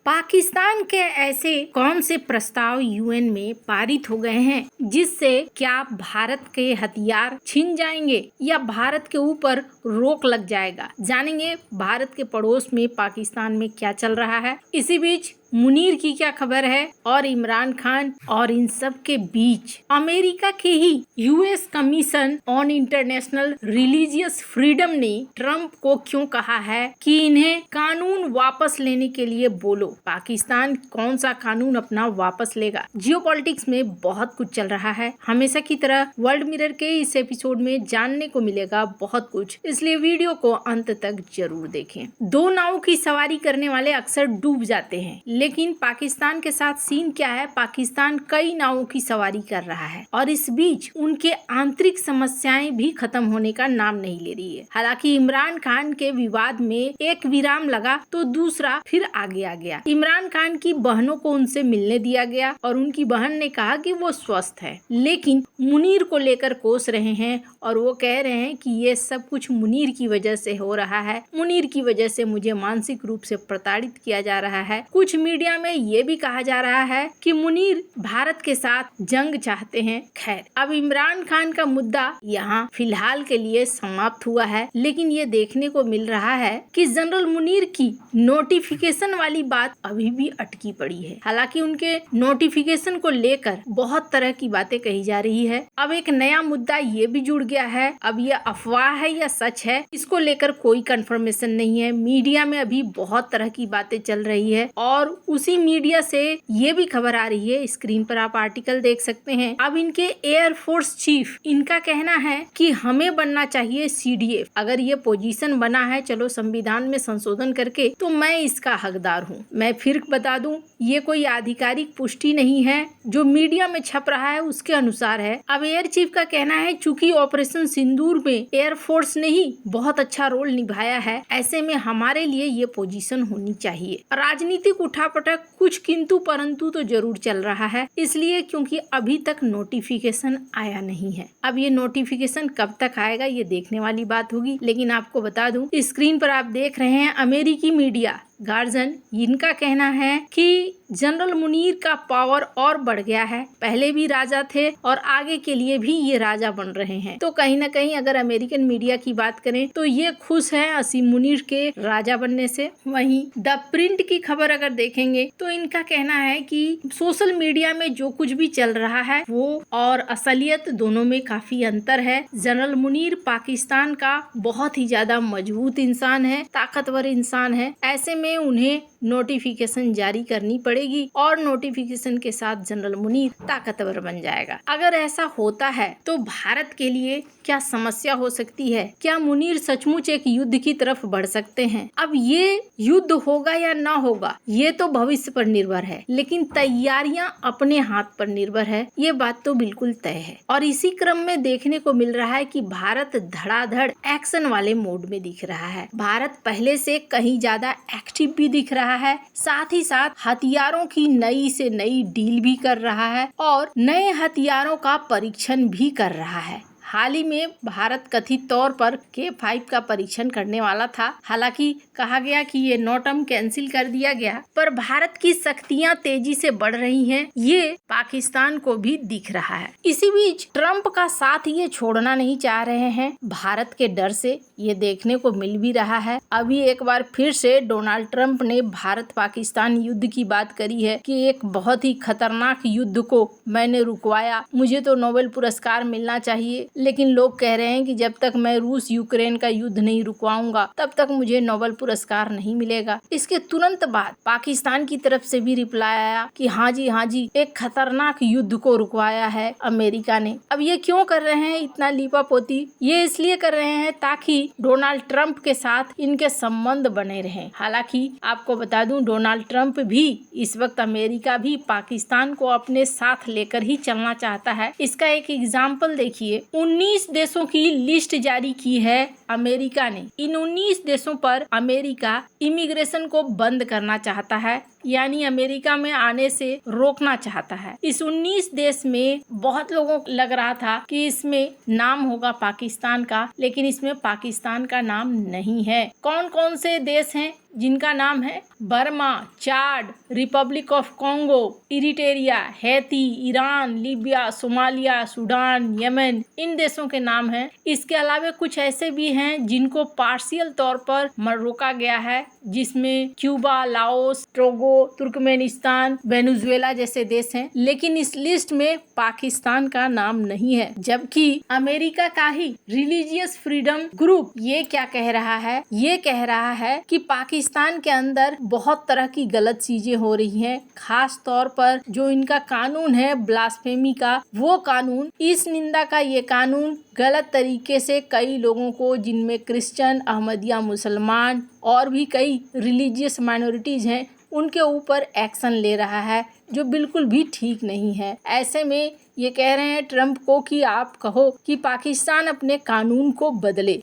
पाकिस्तान के ऐसे कौन से प्रस्ताव यूएन में पारित हो गए हैं जिससे क्या भारत के हथियार छिन जाएंगे या भारत के ऊपर रोक लग जाएगा। जानेंगे भारत के पड़ोस में पाकिस्तान में क्या चल रहा है। इसी बीच मुनीर की क्या खबर है और इमरान खान और इन सब के बीच अमेरिका के ही US commission on international religious freedom ने ट्रंप को क्यों कहा है कि इन्हें कानून वापस लेने के लिए बोलो। पाकिस्तान कौन सा कानून अपना वापस लेगा। जियोपॉलिटिक्स में बहुत कुछ चल रहा है। हमेशा की तरह वर्ल्ड मिरर के इस एपिसोड में जानने को मिलेगा बहुत कुछ, इसलिए वीडियो को अंत तक जरूर देखें। दो नाव की सवारी करने वाले अक्सर डूब जाते हैं, लेकिन पाकिस्तान के साथ सीन क्या है। पाकिस्तान कई नावों की सवारी कर रहा है और इस बीच उनके आंतरिक समस्याएं भी खत्म होने का नाम नहीं ले रही है। हालांकि इमरान खान के विवाद में एक विराम लगा तो दूसरा फिर आगे आ गया। इमरान खान की बहनों को उनसे मिलने दिया गया और उनकी बहन ने कहा कि वो स्वस्थ है, लेकिन मुनीर को लेकर कोस रहे हैं और वो कह रहे हैं कि ये सब कुछ मुनीर की वजह से हो रहा है। मुनीर की वजह से मुझे मानसिक रूप से प्रताड़ित किया जा रहा है। कुछ मीडिया में ये भी कहा जा रहा है कि मुनीर भारत के साथ जंग चाहते हैं। खैर, अब इमरान खान का मुद्दा यहाँ फिलहाल के लिए समाप्त हुआ है, लेकिन ये देखने को मिल रहा है कि जनरल मुनीर की नोटिफिकेशन वाली बात अभी भी अटकी पड़ी है। हालांकि उनके नोटिफिकेशन को लेकर बहुत तरह की बातें कही जा रही है। अब एक नया मुद्दा ये भी जुड़ गया है। अब ये अफवाह है या सच है, इसको लेकर कोई कंफर्मेशन नहीं है। मीडिया में अभी बहुत तरह की बातें चल रही है और उसी मीडिया से ये भी खबर आ रही है। स्क्रीन पर आप आर्टिकल देख सकते हैं। अब इनके एयरफोर्स चीफ, इनका कहना है कि हमें बनना चाहिए सीडीएफ। अगर ये पोजीशन बना है, चलो संविधान में संशोधन करके, तो मैं इसका हकदार हूँ। मैं फिर बता दूं, ये कोई आधिकारिक पुष्टि नहीं है, जो मीडिया में छप रहा है उसके अनुसार है। अब एयर चीफ का कहना है चूंकि ऑपरेशन सिंदूर में एयरफोर्स ने ही बहुत अच्छा रोल निभाया है, ऐसे में हमारे लिए ये पोजीशन होनी चाहिए। राजनीतिक उठापटक कुछ किंतु परंतु तो जरूर चल रहा है, इसलिए क्योंकि अभी तक नोटिफिकेशन आया नहीं है। अब ये नोटिफिकेशन कब तक आएगा ये देखने वाली बात होगी। लेकिन आपको बता दूं, स्क्रीन पर आप देख रहे हैं अमेरिकी मीडिया गार्जियन, इनका कहना है कि जनरल मुनीर का पावर और बढ़ गया है। पहले भी राजा थे और आगे के लिए भी ये राजा बन रहे हैं। तो कहीं ना कहीं अगर अमेरिकन मीडिया की बात करें तो ये खुश है असीम मुनीर के राजा बनने से। वहीं द प्रिंट की खबर अगर देखेंगे तो इनका कहना है कि सोशल मीडिया में जो कुछ भी चल रहा है वो और असलियत दोनों में काफी अंतर है। जनरल मुनीर पाकिस्तान का बहुत ही ज्यादा मजबूत इंसान है, ताकतवर इंसान है। ऐसे में उन्हें नोटिफिकेशन जारी करनी पड़ेगी और नोटिफिकेशन के साथ जनरल मुनीर ताकतवर बन जाएगा। अगर ऐसा होता है तो भारत के लिए क्या समस्या हो सकती है? क्या मुनीर सचमुच एक युद्ध की तरफ बढ़ सकते हैं? अब ये युद्ध होगा या ना होगा ये तो भविष्य पर निर्भर है, लेकिन तैयारियां अपने हाथ पर निर्भर है, ये बात तो बिल्कुल तय है। और इसी क्रम में देखने को मिल रहा है कि भारत धड़ाधड़ एक्शन वाले मोड में दिख रहा है। भारत पहले से कहीं ज्यादा एक्टिव भी दिख रहा है, साथ ही साथ हथियारों की नई से नई डील भी कर रहा है और नए हथियारों का परीक्षण भी कर रहा है। हाल ही में भारत कथित तौर पर K5 का परीक्षण करने वाला था। हालांकि कहा गया कि ये नोटम कैंसिल कर दिया गया, पर भारत की शक्तियां तेजी से बढ़ रही हैं, ये पाकिस्तान को भी दिख रहा है। इसी बीच ट्रंप का साथ ये छोड़ना नहीं चाह रहे हैं भारत के डर से, ये देखने को मिल भी रहा है। अभी एक बार फिर से डोनाल्ड ट्रंप ने भारत पाकिस्तान युद्ध की बात करी है कि एक बहुत ही खतरनाक युद्ध को मैंने रुकवाया, मुझे तो नोबेल पुरस्कार मिलना चाहिए। लेकिन लोग कह रहे हैं कि जब तक मैं रूस यूक्रेन का युद्ध नहीं रुकवाऊंगा तब तक मुझे नोबेल पुरस्कार नहीं मिलेगा। इसके तुरंत बाद पाकिस्तान की तरफ से भी रिप्लाई आया कि हाँ जी, एक खतरनाक युद्ध को रुकवाया है अमेरिका ने। अब ये क्यों कर रहे हैं इतना लीपापोती? ये इसलिए कर रहे हैं ताकि डोनाल्ड ट्रंप के साथ इनके संबंध बने रहें। हालांकि आपको बता दूं, डोनाल्ड ट्रंप भी इस वक्त अमेरिका भी पाकिस्तान को अपने साथ लेकर ही चलना चाहता है। इसका एक एग्जाम्पल देखिए, 19 देशों की लिस्ट जारी की है अमेरिका ने। इन 19 देशों पर अमेरिका इमिग्रेशन को बंद करना चाहता है, यानी अमेरिका में आने से रोकना चाहता है। इस 19 देश में बहुत लोगों को लग रहा था कि इसमें नाम होगा पाकिस्तान का, लेकिन इसमें पाकिस्तान का नाम नहीं है। कौन कौन से देश हैं जिनका नाम है? Burma, Chad, Republic of Congo, Eritrea, Haiti, Iran, Libya, Somalia, Sudan, Yemen, इन देशों के नाम हैं। इसके अलावा कुछ ऐसे भी हैं जिनको पार्शियल तौर पर रोका गया है, जिसमें Cuba, Laos, Togo, Turkmenistan, Venezuela जैसे देश हैं। लेकिन इस लिस्ट में पाकिस्तान का नाम नहीं है, जबकि अमेरिका का ही रिलीजियस फ्रीडम ग्रुप ये क्या कह रहा है? ये कह रहा है कि पाकिस्तान के अंदर बहुत तरह की गलत चीजें हो रही हैं, खास तौर पर जो इनका कानून है ब्लास्फेमी का, वो कानून, इस निंदा का ये कानून गलत तरीके से कई लोगों को, जिनमें क्रिश्चियन, अहमदिया, मुसलमान और भी कई रिलीजियस माइनॉरिटीज हैं, उनके ऊपर एक्शन ले रहा है, जो बिल्कुल भी ठीक नहीं है। ऐसे में ये कह रहे हैं ट्रम्प को कि आप कहो कि पाकिस्तान अपने कानून को बदले।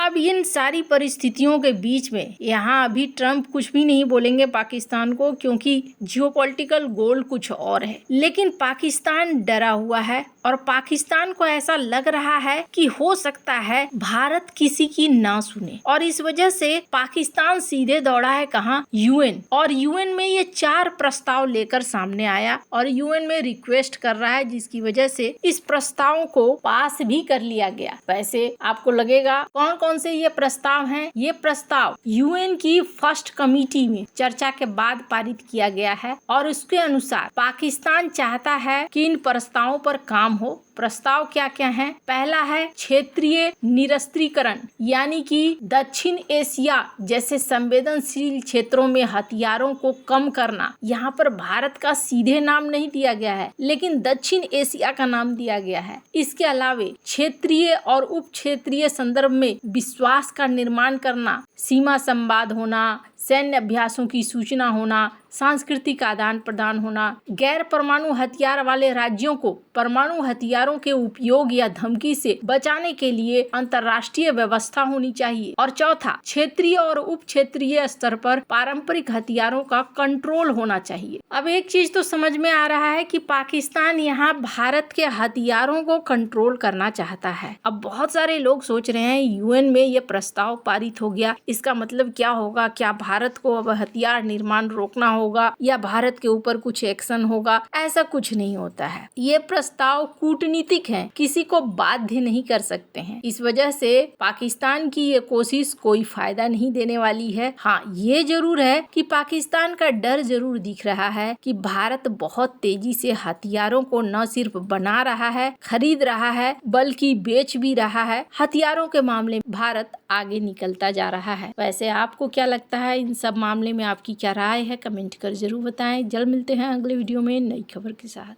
अब इन सारी परिस्थितियों के बीच में यहाँ अभी ट्रम्प कुछ भी नहीं बोलेंगे पाकिस्तान को, क्योंकि जियोपॉलिटिकल गोल कुछ और है। लेकिन पाकिस्तान डरा हुआ है और पाकिस्तान को ऐसा लग रहा है कि हो सकता है भारत किसी की ना सुने, और इस वजह से पाकिस्तान सीधे दौड़ा है कहाँ? यूएन। और यूएन में ये 4 प्रस्ताव लेकर सामने आया और यूएन में रिक्वेस्ट कर रहा है, जिसकी वजह से इस प्रस्ताव को पास भी कर लिया गया। वैसे आपको लगेगा कौन कौन से ये प्रस्ताव हैं? ये प्रस्ताव यूएन की फर्स्ट कमेटी में चर्चा के बाद पारित किया गया है और उसके अनुसार पाकिस्तान चाहता है कि इन प्रस्तावों पर काम हो। प्रस्ताव क्या क्या हैं? पहला है क्षेत्रीय निरस्त्रीकरण, यानी कि दक्षिण एशिया जैसे संवेदनशील क्षेत्रों में हथियारों को कम करना। यहाँ पर भारत का सीधे नाम नहीं दिया गया है, लेकिन दक्षिण एशिया का नाम दिया गया है। इसके अलावा क्षेत्रीय और उप क्षेत्रीय संदर्भ में विश्वास का निर्माण करना, सीमा संवाद होना, सैन्य अभ्यासों की सूचना होना, सांस्कृतिक आदान प्रदान होना, गैर परमाणु हथियार वाले राज्यों को परमाणु हथियारों के उपयोग या धमकी से बचाने के लिए अंतर्राष्ट्रीय व्यवस्था होनी चाहिए। और चौथा, क्षेत्रीय और उप क्षेत्रीय स्तर पर पारंपरिक हथियारों का कंट्रोल होना चाहिए। अब एक चीज तो समझ में आ रहा है कि पाकिस्तान यहाँ भारत के हथियारों को कंट्रोल करना चाहता है। अब बहुत सारे लोग सोच रहे हैं यूएन में ये प्रस्ताव पारित हो गया, इसका मतलब क्या होगा? क्या भारत को अब हथियार निर्माण रोकना होगा या भारत के ऊपर कुछ एक्शन होगा? ऐसा कुछ नहीं होता है। ये प्रस्ताव कूटनीतिक है, किसी को बाध्य नहीं कर सकते हैं। इस वजह से पाकिस्तान की ये कोशिश कोई फायदा नहीं देने वाली है। हाँ, ये जरूर है कि पाकिस्तान का डर जरूर दिख रहा है कि भारत बहुत तेजी से हथियारों को न सिर्फ बना रहा है, खरीद रहा है, बल्कि बेच भी रहा है। हथियारों के मामले में भारत आगे निकलता जा रहा है। वैसे आपको क्या लगता है इन सब मामले में? आपकी क्या राय है? कमेंट कर जरूर बताएं। जल्द मिलते हैं अगले वीडियो में नई खबर के साथ।